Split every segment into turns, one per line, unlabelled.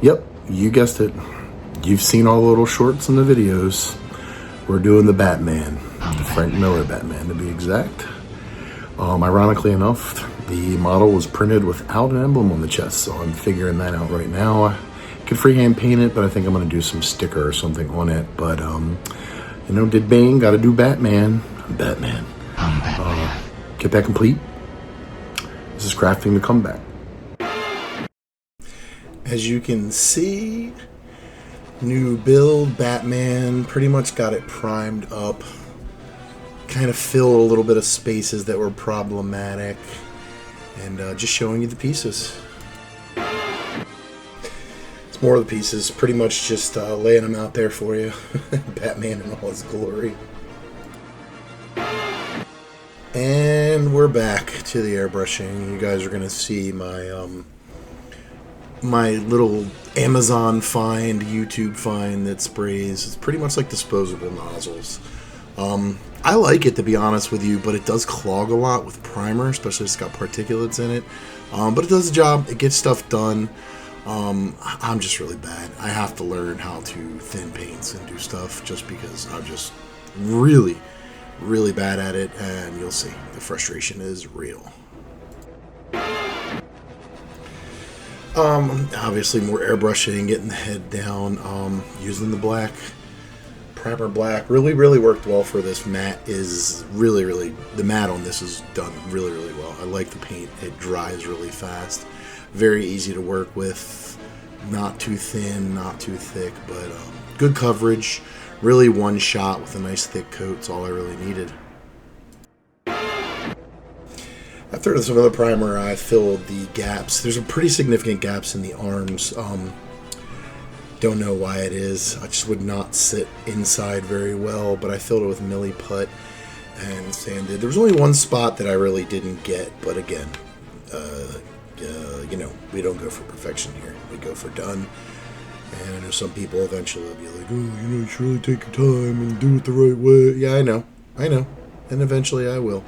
Yep, you guessed it. You've seen all the little shorts and the videos. We're doing the Batman, the Frank Miller Batman to be exact. Ironically enough, the model was printed without an emblem on the chest, so I'm figuring that out right now. I could freehand paint it, but I think I'm going to do some sticker or something on it. But, you know, did Bane, got to do Batman. Batman. Get that complete. This is crafting the comeback. As you can see, new build, Batman, pretty much got it primed up. Kind of filled a little bit of spaces that were problematic. And just showing you the pieces. It's more of the pieces, pretty much just laying them out there for you. Batman in all his glory. And we're back to the airbrushing. You guys are going to see my my little Amazon find, YouTube find that sprays. It's pretty much like disposable nozzles. I like it, to be honest with you, but it does clog a lot with primer, especially if it's got particulates in it. But it does the job. It gets stuff done. I'm just really bad. I have to learn how to thin paints and do stuff just because I'm just really bad at it, and you'll see. The frustration is real. Obviously more airbrushing, getting the head down, using the black. Primer black really worked well for this. Matte is really, the matte on this is done really well. I like the paint. It dries really fast. Very easy to work with. Not too thin, not too thick, but good coverage. Really one shot with a nice thick coat. It's all I really needed. After some other primer, I filled the gaps. There's some pretty significant gaps in the arms. Don't know why it is. I just would not sit inside very well, but I filled it with Milli Put and sanded. There was only one spot that I really didn't get, but again, you know, we don't go for perfection here. We go for done. And I know some people eventually will be like, oh, you know, you should really take your time and do it the right way. Yeah, I know. And eventually I will.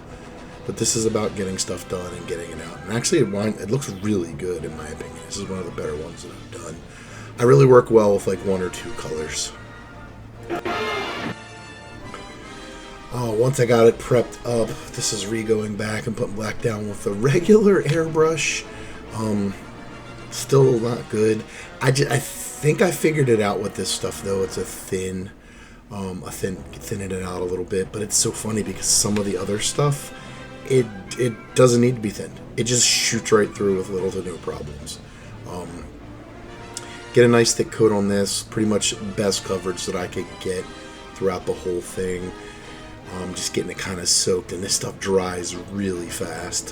But this is about getting stuff done and getting it out. And actually, it looks really good, in my opinion. This is one of the better ones that I've done. I really work well with like one or two colors. Once I got it prepped up, this is going back and putting black down with a regular airbrush. Still not good. I think I figured it out with this stuff though. It's thinning it out a little bit, but it's so funny because some of the other stuff, it doesn't need to be thinned. It just shoots right through with little to no problems. Get a nice thick coat on this. Pretty much best coverage that I could get throughout the whole thing. Just getting it kind of soaked, and this stuff dries really fast.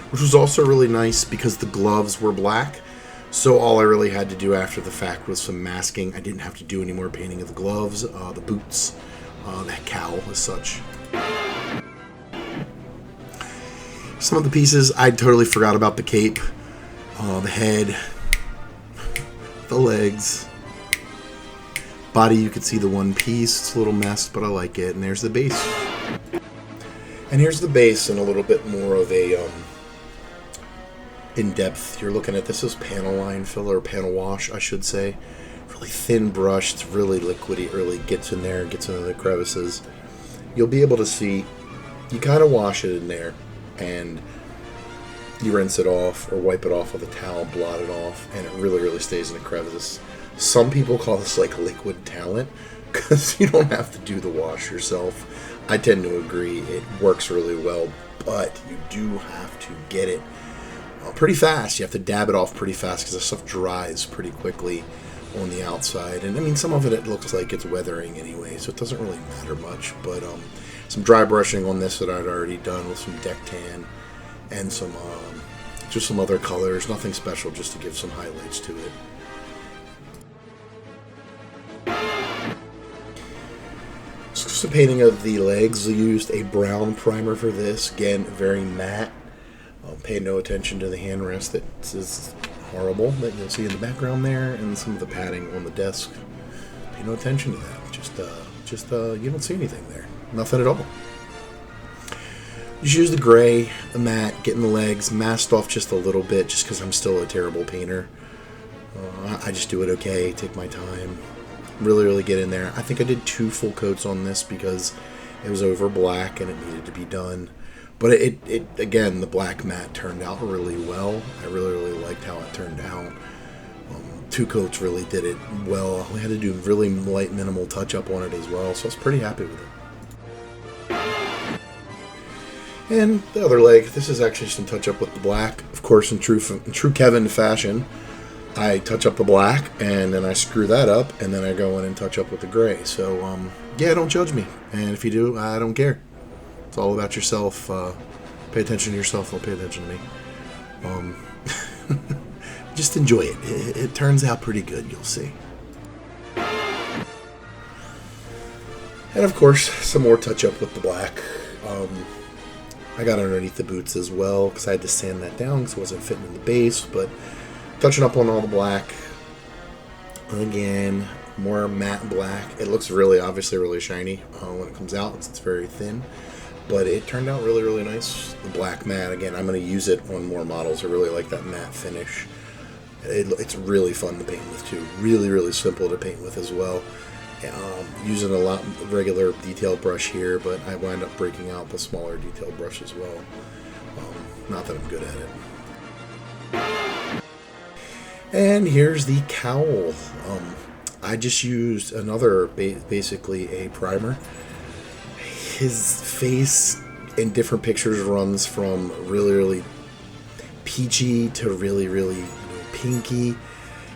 Which was also really nice because the gloves were black. So all I really had to do after the fact was some masking. I didn't have to do any more painting of the gloves, the boots, the cowl as such. Some of the pieces, I totally forgot about the cape, the head, the legs. Body, you can see the one piece. It's a little messed, but I like it. And there's the base. And here's the base in a little bit more of a in-depth. You're looking at this as panel line filler, or panel wash, I should say. Really thin brush. It's really liquidy. It really gets in there and gets into the crevices. You'll be able to see, you kind of wash it in there, and you rinse it off or wipe it off with a towel, blot it off, and it really stays in the crevices. Some people call this like liquid talent because you don't have to do the wash yourself. I tend to agree. It works really well, but you do have to get it pretty fast. You have to dab it off pretty fast because the stuff dries pretty quickly on the outside. And I mean, some of it looks like it's weathering anyway, so it doesn't really matter much. But some dry brushing on this that I'd already done with some deck tan and some just some other colors. Nothing special, just to give some highlights to it. So painting of the legs, I used a brown primer for this. Again, very matte. Pay no attention to the hand rest. That is horrible that you'll see in the background there, and some of the padding on the desk. Pay no attention to that. Just you don't see anything there. Nothing at all. Just use the gray, the matte, getting the legs masked off just a little bit, just because I'm still a terrible painter. I just do it okay, take my time, really get in there. I think I did 2 full coats on this because it was over black and it needed to be done. But it again, the black matte turned out really well. I really liked how it turned out. 2 coats really did it well. We had to do really light, minimal touch-up on it as well, so I was pretty happy with it. And the other leg, this is actually some touch-up with the black. Of course, in true Kevin fashion, I touch up the black, and then I screw that up, and then I go in and touch up with the gray. So, yeah, don't judge me. And if you do, I don't care. It's all about yourself. Pay attention to yourself, don't pay attention to me. Just enjoy it. It turns out pretty good, you'll see. And of course, some more touch-up with the black. I got underneath the boots as well, because I had to sand that down because it wasn't fitting in the base, but touching up on all the black. Again, more matte black. It looks obviously really shiny when it comes out. It's very thin. But it turned out really nice. The black matte, again, I'm going to use it on more models. I really like that matte finish. It's really fun to paint with, too. Really simple to paint with as well. Using a lot of regular detailed brush here, but I wind up breaking out the smaller detailed brush as well. Not that I'm good at it. And here's the cowl. I just used another, basically a primer. His face in different pictures runs from really peachy to really pinky.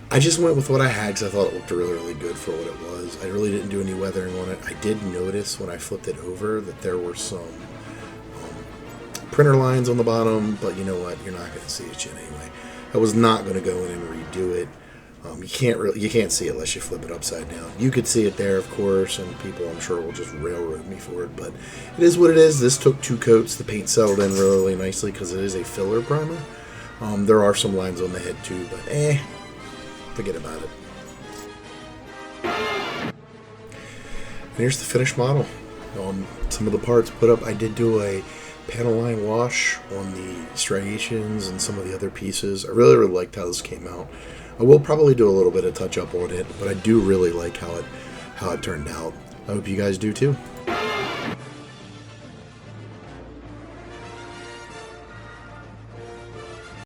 I just went with what I had because I thought it looked really good for what it was. I really didn't do any weathering on it. I did notice when I flipped it over that there were some printer lines on the bottom, but you know what? You're not going to see it yet anyway. I was not going to go in and redo it. You can't see it unless you flip it upside down. You could see it there, of course, and people I'm sure will just railroad me for it, but it is what it is. This took 2 coats. The paint settled in really nicely because it is a filler primer. There are some lines on the head too, but forget about it. And here's the finished model. Some of the parts put up. I did do a panel line wash on the striations and some of the other pieces. I really liked how this came out. I will probably do a little bit of touch up on it, but I do really like how it turned out. I hope you guys do too.